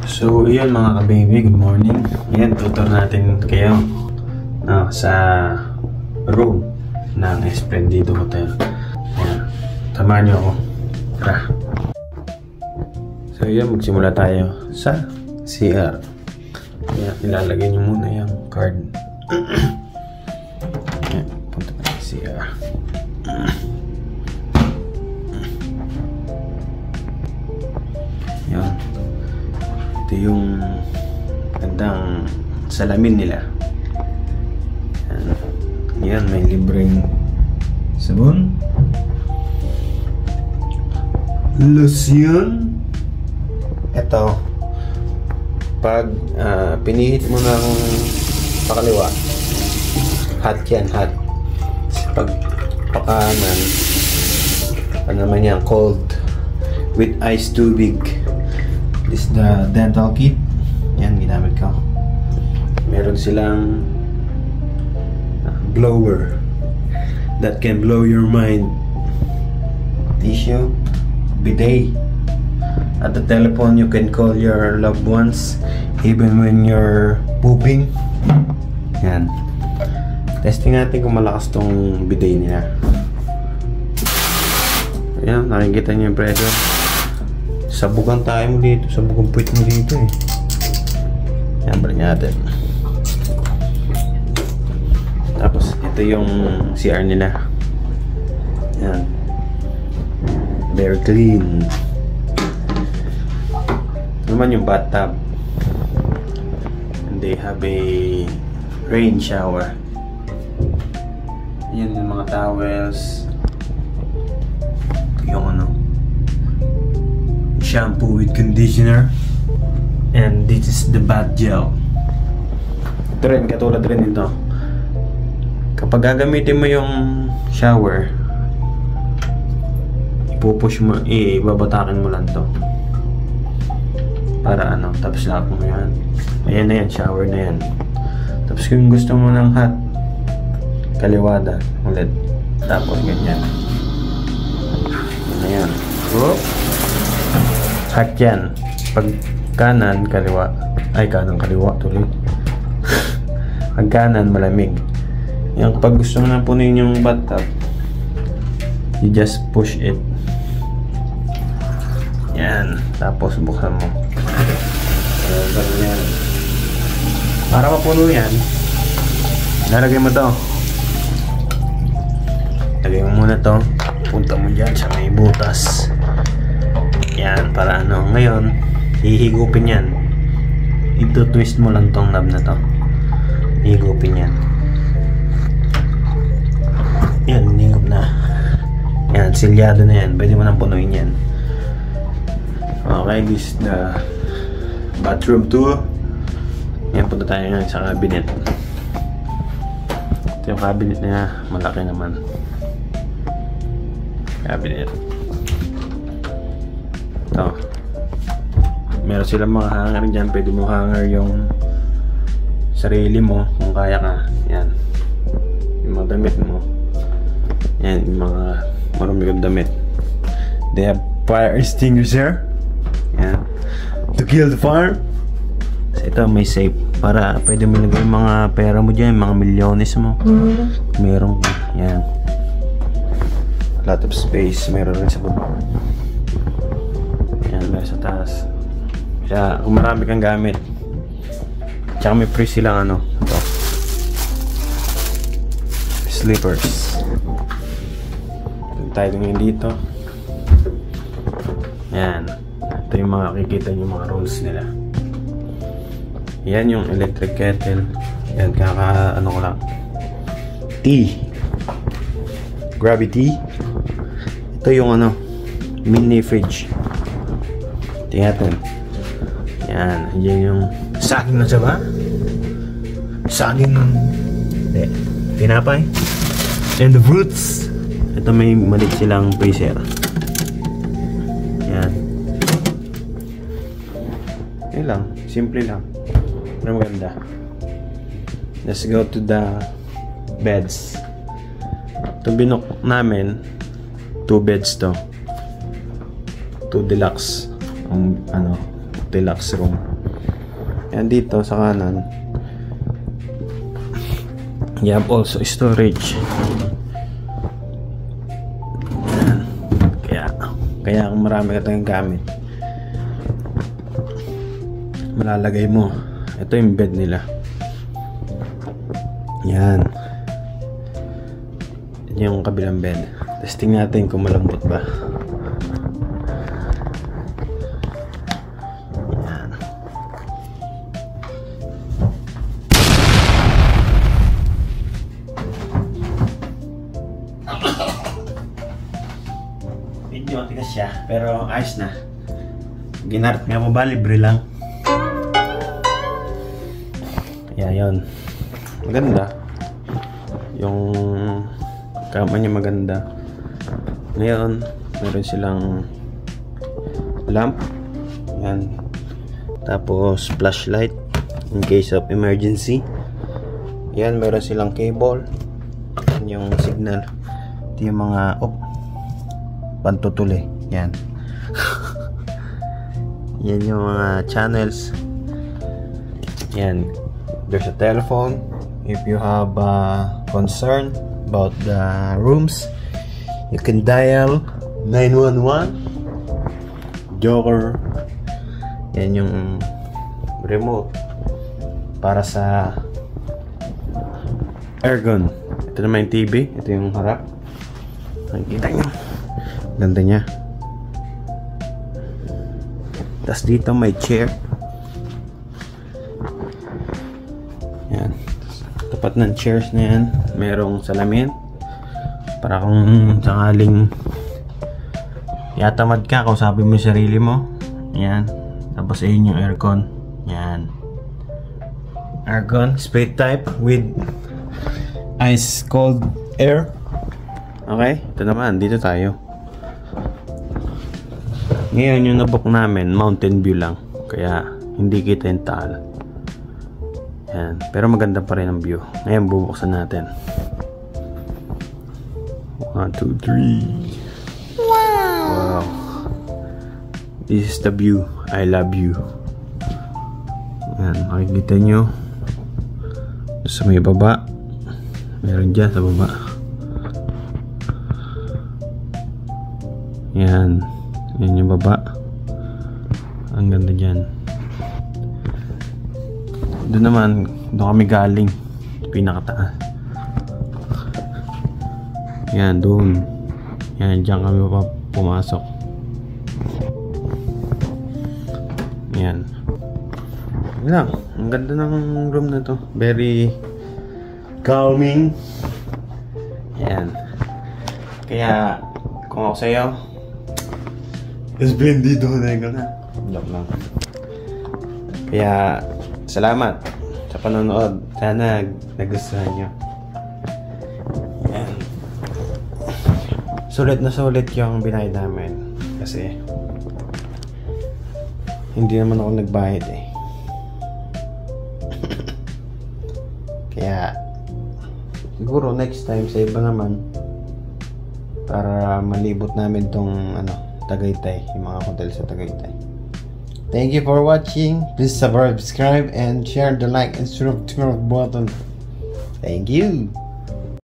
So, yun mga ka-baby, good morning. Yan, tutor natin kayo sa room ng Esplendido Hotel. Ayan, samahan nyo ako. Tara. So, yun, magsimula tayo sa CR. Ayan, ilalagay nyo muna yung card. Ayan, punta tayo sa CR. Ayan. Ito yung gandang salamin nila. Yan, may libreng sabon, lotion. Ito, pag pinihit mo ng pakaliwa, hot yan, hot. Pag pakanan, ano naman yan, cold with ice tubig. This is the dental kit. Yan, ginamit ko. Meron silang blower that can blow your mind. Tissue, bidet. At the telephone, you can call your loved ones even when you're pooping. Yan. Testing natin kung malakas tong bidet niya. Ayan, nakikita niyo yung pressure. Sabugan tayo mo dito. Sabugan puwit mo dito eh. Yan, balik natin. Tapos, ito yung CR nila. Yan. Very clean. Ito naman yung bathtub. And they have a rain shower. Yan yung mga towels. Ito yung ano, shampoo with conditioner. And this is the bath gel. Ito rin, katulad rin ito. Kapag gagamitin mo yung shower, ipupush mo, ibabatakin mo lang to para ano, tapos lock mo yan. Ayan na yan, shower na yan. Tapos kung gusto mo ng hot, kaliwada ulit, tapos ganyan. Ayan na yan. Oh. Hot yan. Pag kanan, kaliwa. Ay, kanan, kaliwa tuloy. Pag kanan, malamig. Yung pag gusto mo na punin yung bathtub, you just push it. Yan. Tapos buksan mo. Ganyan. Para mapuno yan, lalagay mo to. Lagay mo muna to. Punta mo dyan sa may butas. Yan, para ano. Ngayon, hihigupin yan. Ito-twist mo lang tong knob na to. Hihigupin yan. Yan, higup na. Yan, silyado na yan. Pwede mo nang punuin yan. Okay, this is the bathroom 2. Yan, punta tayo ngayon sa cabinet. Ito yung cabinet niya. Malaki naman. Cabinet. Ito. Meron silang mga hanger dyan. Pwede mo hanger yung sarili mo kung kaya ka. Yan. Yung mga damit mo. Yan. Yung mga marumi kong damit. They have fire extinguisher. Yan. To kill the fire. So, ito may safe. Para pwede mo lagay yung mga pera mo dyan. Mga milyones mo. Meron. Yan. A lot of space. Meron rin sa baba. Yan. Meron sa taas. Kaya kung marami kang gamit, tsaka may free silang ano, ito, slippers. Tayo ngayon dito. Yan, ito yung mga kikita yung mga rolls nila. Yan yung electric kettle. Yan, kaka ano ko lang, tea, gravity. Ito yung ano, mini fridge. Tingnan natin. Yan, yan yung saging na saba. Saging tinapay. And the fruits. Ito may maliit silang freezer. Yan. Yan lang, simple lang. Pero maganda. Let's go to the beds. Ito binok namin, 2 beds to. 2 deluxe. Deluxe room. Yan dito sa kanan. You have also storage. Yan. Kaya kung marami ka tayong gamit, malalagay mo. Ito yung bed nila. Yan. Yan yung kabilang bed. Testing natin kung malambot ba. Yan. Medyo matigas siya, pero ayos na. Ginart nga mo ba? Libre lang. Kaya yun. Maganda. Yung kama niya maganda. Ngayon, meron silang lamp. Yan. Tapos flashlight in case of emergency. Yan, meron silang cable. Yan yung signal. Ito yung mga pantutuli. Yan. Yan yung mga channels. Yan. There's a telephone. If you have concern about the rooms, you can dial 911. Joker. Yan yung remote para sa airgun. Ito naman yung TV. Ito yung harap. Nakikita nyo. Ganda niya. Tapos dito may chair. Yan. Tapat ng chairs na yan, merong salamin para kung sakaling yatamad ka, kausapin mo yung sarili mo. Yan. Tapos ayun yung aircon. Yan. Aircon, split type with ice cold air. Okay, ito naman, dito tayo. Ngayon yung nabook namin, mountain view lang. Kaya hindi kita yung taal. Yan. Pero maganda pa rin ang view. Ngayon bubuksan natin. 1, 2, 3. Wow. This is the view. I love you. Yan. Makikita nyo. Sa may baba. Meron dyan sa baba. Yan. Yan yung baba. Ang ganda dyan. Doon naman, doon kami galing. Pinakataas. Yan, doon. Yan, dyan kami pumasok. Yan. Yan lang. Ang ganda ng room na to. Very calming. Yan. Kaya, kung ako sa'yo, bendito na yun na. Joke lang. Kaya, salamat sa panonood. Sana nagustuhan nyo. Yan. Sulit na sulit yung binayad namin. Kasi hindi naman ako nagbayad eh. Kaya siguro next time sa iba naman, para malibot namin tong Tagaytay, yung mga hotel sa Tagaytay. Thank you for watching. Please subscribe and share the like and subscribe button. Thank you.